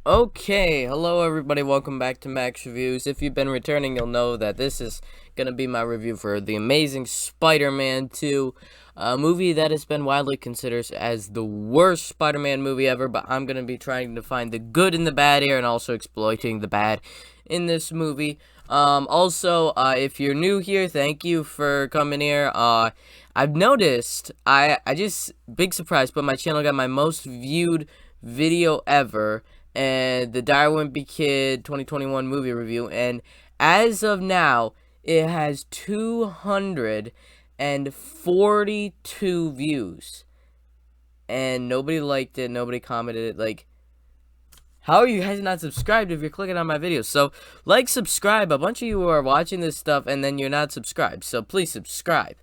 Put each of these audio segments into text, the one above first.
Okay, hello everybody, welcome back to Max Reviews. If you've been returning, you'll know that this is going to be my review for The Amazing Spider-Man 2, a movie that has been widely considered as the worst Spider-Man movie ever, but I'm going to be trying to find the good in the bad here and also exploiting the bad in this movie. If you're new here, thank you for coming here. I've noticed, big surprise, but my channel got my most viewed video ever, and the Darwin B. Kid 2021 movie review, and as of now, it has 242 views, and nobody liked it, nobody commented it. Like, how are you guys not subscribed if you're clicking on my videos? So, like, subscribe. A bunch of you are watching this stuff, and then you're not subscribed, so please subscribe.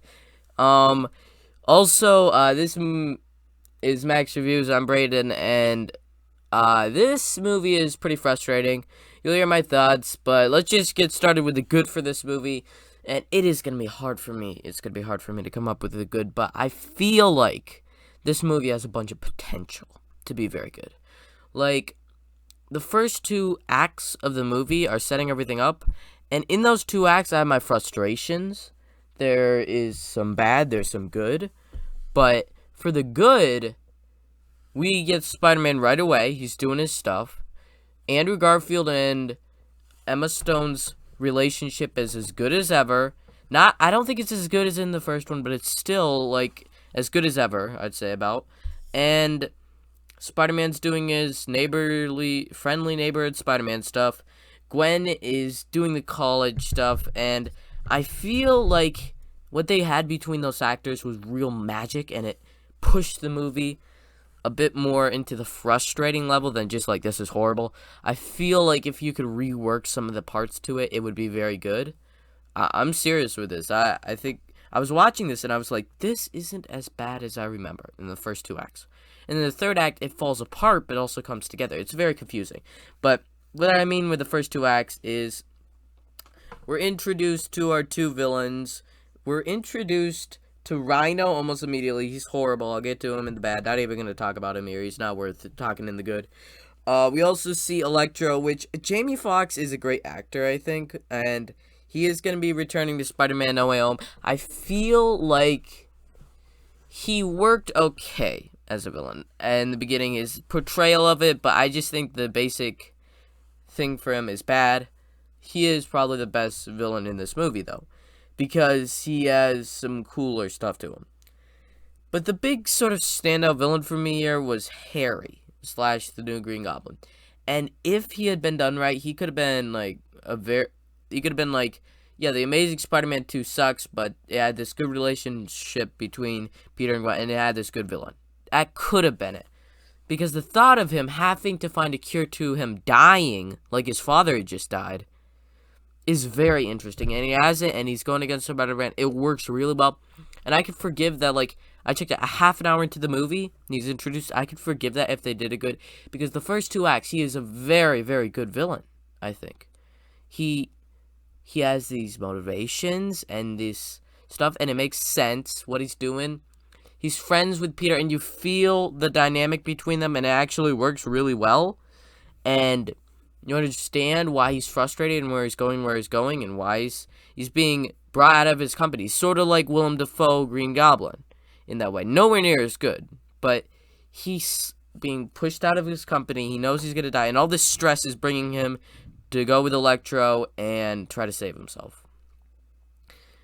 This is Max Reviews. I'm Brayden, and this movie is pretty frustrating. You'll hear my thoughts, but let's just get started with the good for this movie. And it is going to be hard for me. It's going to be hard for me to come up with the good, but I feel like this movie has a bunch of potential to be very good. Like, the first two acts of the movie are setting everything up, and in those two acts, I have my frustrations. There is some bad, there's some good, but for the good, we get Spider-Man right away. He's doing his stuff. Andrew Garfield and Emma Stone's relationship is as good as ever. I don't think it's as good as in the first one, but it's still, like, as good as ever, I'd say about. And Spider-Man's doing his friendly neighborhood Spider-Man stuff. Gwen is doing the college stuff, and I feel like what they had between those actors was real magic, and it pushed the movie a bit more into the frustrating level than just like, this is horrible. I feel like if you could rework some of the parts to it, it would be very good. I'm serious with this. I think I was watching this and I was like, this isn't as bad as I remember in the first two acts. And in the third act, it falls apart, but also comes together. It's very confusing. But what I mean with the first two acts is we're introduced to our two villains. We're introduced to Rhino almost immediately. He's horrible. I'll get to him in the bad. Not even going to talk about him here. He's not worth talking in the good. We also see Electro, which Jamie Foxx is a great actor, I think. And he is going to be returning to Spider-Man No Way Home. I feel like he worked okay as a villain. In the beginning, his portrayal of it. But I just think the basic thing for him is bad. He is probably the best villain in this movie, though, because he has some cooler stuff to him. But the big sort of standout villain for me here was Harry / the new Green Goblin. And if he had been done right, he could have been like yeah, The Amazing Spider-Man 2 sucks, but it had this good relationship between Peter and Gwen, and it had this good villain. That could have been it. Because the thought of him having to find a cure to him dying, like his father had just died, is very interesting, and he has it, and he's going against Spider-Man. It works really well, and I could forgive that. Like, I checked it a half an hour into the movie, and he's introduced. I could forgive that if they did it good, because the first two acts, he is a very, very good villain, I think. He has these motivations and this stuff, and it makes sense what he's doing. He's friends with Peter, and you feel the dynamic between them, and it actually works really well, and you understand why he's frustrated and where he's going, and why he's being brought out of his company. Sort of like Willem Dafoe Green Goblin in that way. Nowhere near as good, but he's being pushed out of his company. He knows he's going to die, and all this stress is bringing him to go with Electro and try to save himself.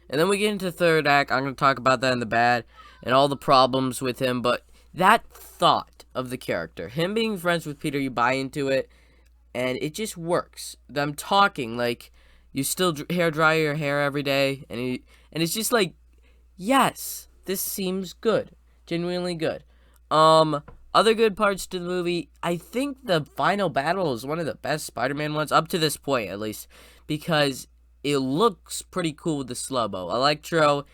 And then we get into the third act. I'm going to talk about that in the bad and all the problems with him, but that thought of the character, him being friends with Peter, you buy into it. And it just works. Them talking, like, you still hair dry your hair every day, and it's just like, yes, this seems good, genuinely good. Other good parts to the movie, I think the final battle is one of the best Spider-Man ones, up to this point at least, because it looks pretty cool with the slow-mo. Electro,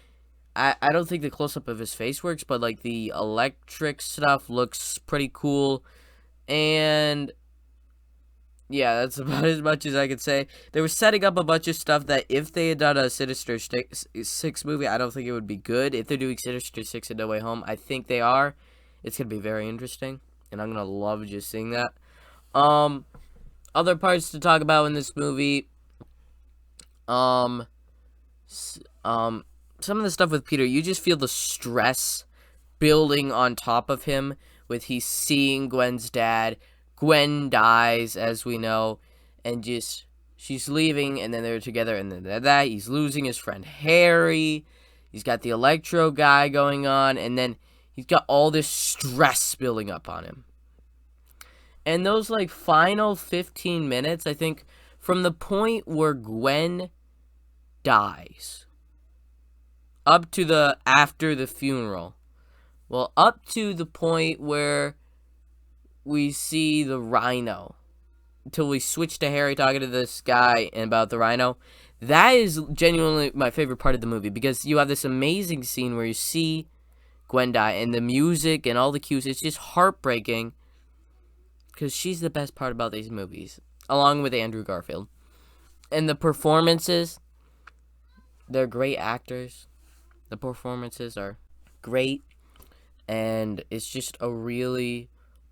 I don't think the close-up of his face works, but, like, the electric stuff looks pretty cool, and yeah, that's about as much as I could say. They were setting up a bunch of stuff that if they had done a Sinister Six movie, I don't think it would be good. If they're doing Sinister Six and No Way Home, I think they are. It's going to be very interesting, and I'm going to love just seeing that. Other parts to talk about in this movie, um, some of the stuff with Peter, you just feel the stress building on top of him with he's seeing Gwen's dad. Gwen dies, as we know, and just she's leaving, and then they're together, and then that he's losing his friend Harry. He's got the Electro guy going on, and then he's got all this stress building up on him. And those like final 15 minutes, I think, from the point where Gwen dies up to the after the funeral. Well, up to the point where we see the rhino, until we switch to Harry talking to this guy about the rhino. That is genuinely my favorite part of the movie, because you have this amazing scene where you see Gwen die, and the music and all the cues, it's just heartbreaking, because she's the best part about these movies, along with Andrew Garfield. And the performances, they're great actors. The performances are great, and it's just a really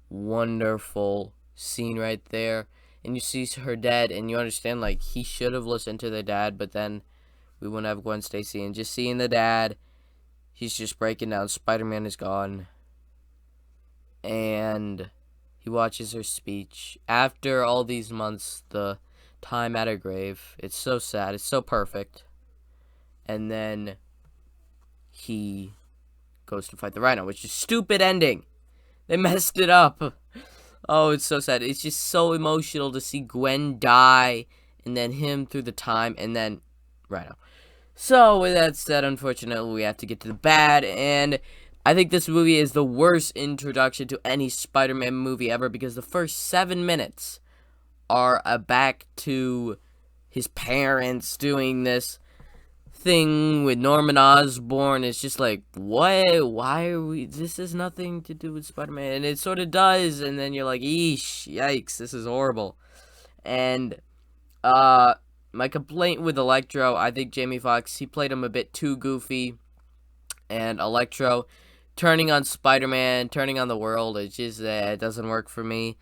wonderful scene right there. And you see her dad, and you understand, like, he should have listened to the dad, but then we wouldn't have Gwen Stacy. And just seeing the dad, he's just breaking down. Spider-Man is gone. And he watches her speech. After all these months, the time at her grave. It's so sad. It's so perfect. And then he goes to fight the rhino, which is stupid ending. They messed it up. Oh, it's so sad. It's just so emotional to see Gwen die, and then him through the time, and then Rhino. So, with that said, unfortunately, we have to get to the bad, and I think this movie is the worst introduction to any Spider-Man movie ever, because the first 7 minutes are back to his parents doing this thing with Norman Osborn. It's just like, what? Why are we? This has nothing to do with Spider-Man, and it sort of does. And then you're like, eesh, yikes, this is horrible. And my complaint with Electro, I think Jamie Foxx, he played him a bit too goofy, and Electro turning on Spider-Man, turning on the world, it just it doesn't work for me.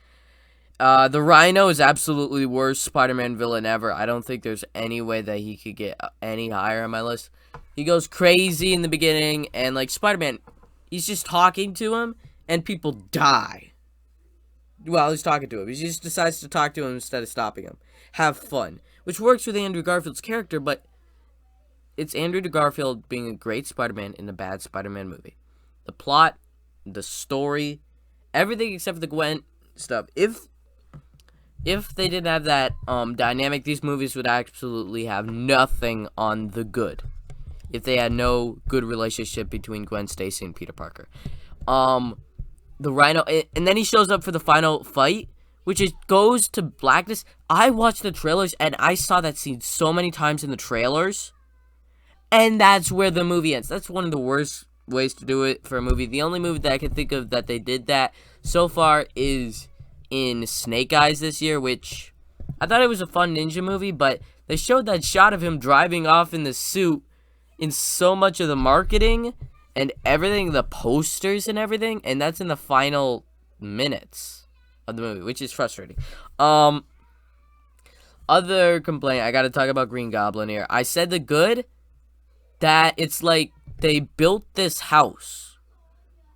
The Rhino is absolutely the worst Spider-Man villain ever. I don't think there's any way that he could get any higher on my list. He goes crazy in the beginning, and like Spider-Man, he's just talking to him, and people die. Well, he's talking to him. He just decides to talk to him instead of stopping him. Have fun. Which works with Andrew Garfield's character, but it's Andrew Garfield being a great Spider-Man in a bad Spider-Man movie. The plot, the story, everything except for the Gwen stuff. If they didn't have that dynamic, these movies would absolutely have nothing on the good. If they had no good relationship between Gwen Stacy and Peter Parker. The Rhino, and then he shows up for the final fight, which goes to blackness. I watched the trailers, and I saw that scene so many times in the trailers, and that's where the movie ends. That's one of the worst ways to do it for a movie. The only movie that I can think of that they did that so far is in Snake Eyes this year, which I thought it was a fun ninja movie, but they showed that shot of him driving off in the suit in so much of the marketing and everything, the posters and everything, and that's in the final minutes of the movie, which is frustrating. Other complaint, I gotta talk about Green Goblin here. I said the good, that it's like they built this house,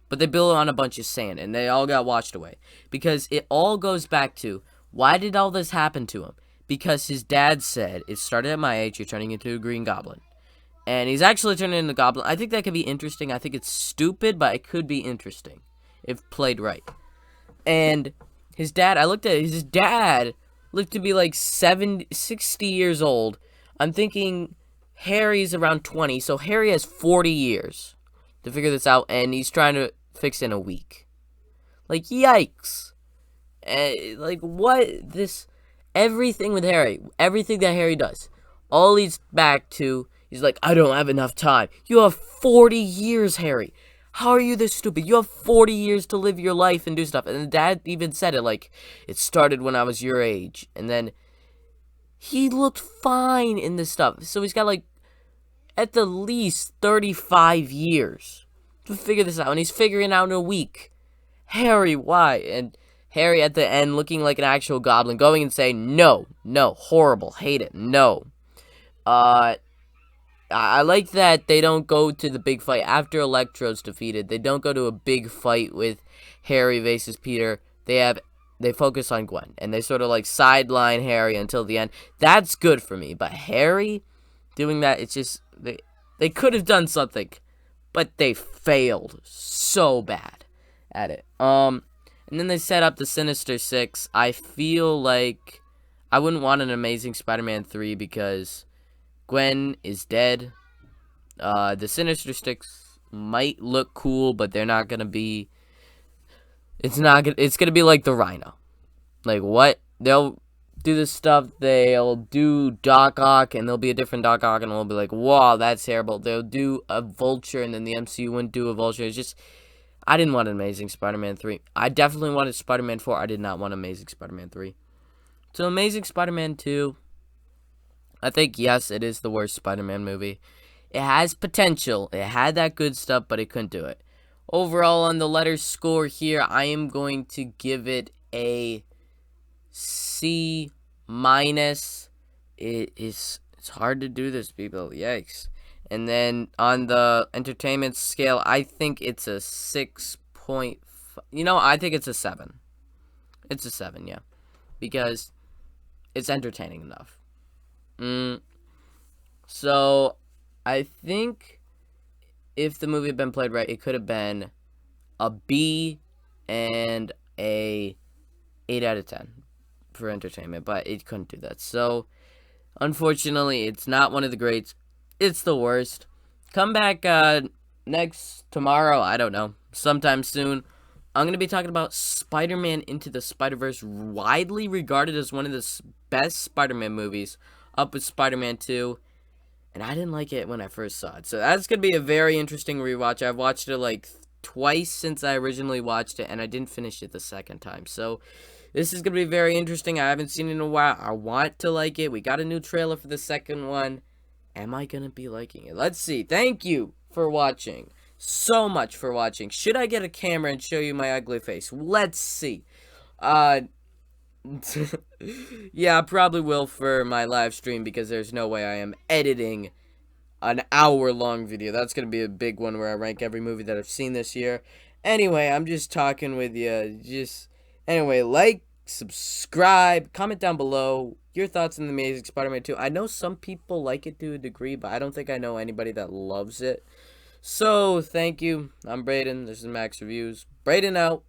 but they built it on a bunch of sand, and they all got washed away. Because it all goes back to, why did all this happen to him? Because his dad said, it started at my age, you're turning into a Green Goblin. And he's actually turning into a Goblin. I think that could be interesting. I think it's stupid, but it could be interesting if played right. And his dad, I looked at it, his dad looked to be like 60 years old. I'm thinking Harry's around 20, so Harry has 40 years to figure this out, and he's trying to fix it in a week. Like, yikes. Like, what? Everything with Harry, everything that Harry does, all leads back to, he's like, I don't have enough time. You have 40 years, Harry. How are you this stupid? You have 40 years to live your life and do stuff. And the dad even said it, like, it started when I was your age. And then he looked fine in this stuff. So he's got, like, at the least 35 years to figure this out. And he's figuring it out in a week. Harry, why? And Harry at the end looking like an actual goblin, going and saying, no, no, horrible, hate it, no. I like that they don't go to the big fight after Electro's defeated. They don't go to a big fight with Harry versus Peter. They focus on Gwen, and they sort of like sideline Harry until the end. That's good for me. But Harry doing that, it's just they could have done something, but they failed so bad at it. And then they set up the Sinister Six. I feel like I wouldn't want an Amazing Spider-Man 3 because Gwen is dead. The Sinister Six might look cool, but they're not gonna be. It's gonna be like the Rhino. Like what? They'll do this stuff. They'll do Doc Ock, and there'll be a different Doc Ock, and we'll be like, "Wow, that's terrible." They'll do a Vulture, and then the MCU wouldn't do a Vulture. It's just, I didn't want an Amazing Spider-Man 3. I definitely wanted Spider-Man 4. I did not want Amazing Spider-Man 3. So Amazing Spider-Man 2. I think, yes, it is the worst Spider-Man movie. It has potential. It had that good stuff, but it couldn't do it. Overall, on the letter score here, I am going to give it a C-. It's hard to do this, people. Yikes. And then on the entertainment scale, I think it's a 6.5. I think it's a 7. It's a 7, yeah. Because it's entertaining enough. So, I think if the movie had been played right, it could have been a B and a 8 out of 10 for entertainment, but it couldn't do that. So, unfortunately, it's not one of the greats. It's the worst. Come back tomorrow, I don't know, sometime soon. I'm going to be talking about Spider-Man Into the Spider-Verse, widely regarded as one of the best Spider-Man movies, up with Spider-Man 2, and I didn't like it when I first saw it. So that's going to be a very interesting rewatch. I've watched it like twice since I originally watched it, and I didn't finish it the second time. So this is going to be very interesting. I haven't seen it in a while. I want to like it. We got a new trailer for the second one. Am I going to be liking it? Let's see. Thank you for watching. So much for watching. Should I get a camera and show you my ugly face? Let's see. Yeah, I probably will for my live stream because there's no way I am editing an hour-long video. That's going to be a big one where I rank every movie that I've seen this year. Anyway, I'm just talking with you. Anyway, like, subscribe, comment down below your thoughts on The Amazing Spider-Man 2. I know some people like it to a degree, but I don't think I know anybody that loves it. So, thank you. I'm Brayden. This is Max Reviews. Brayden out.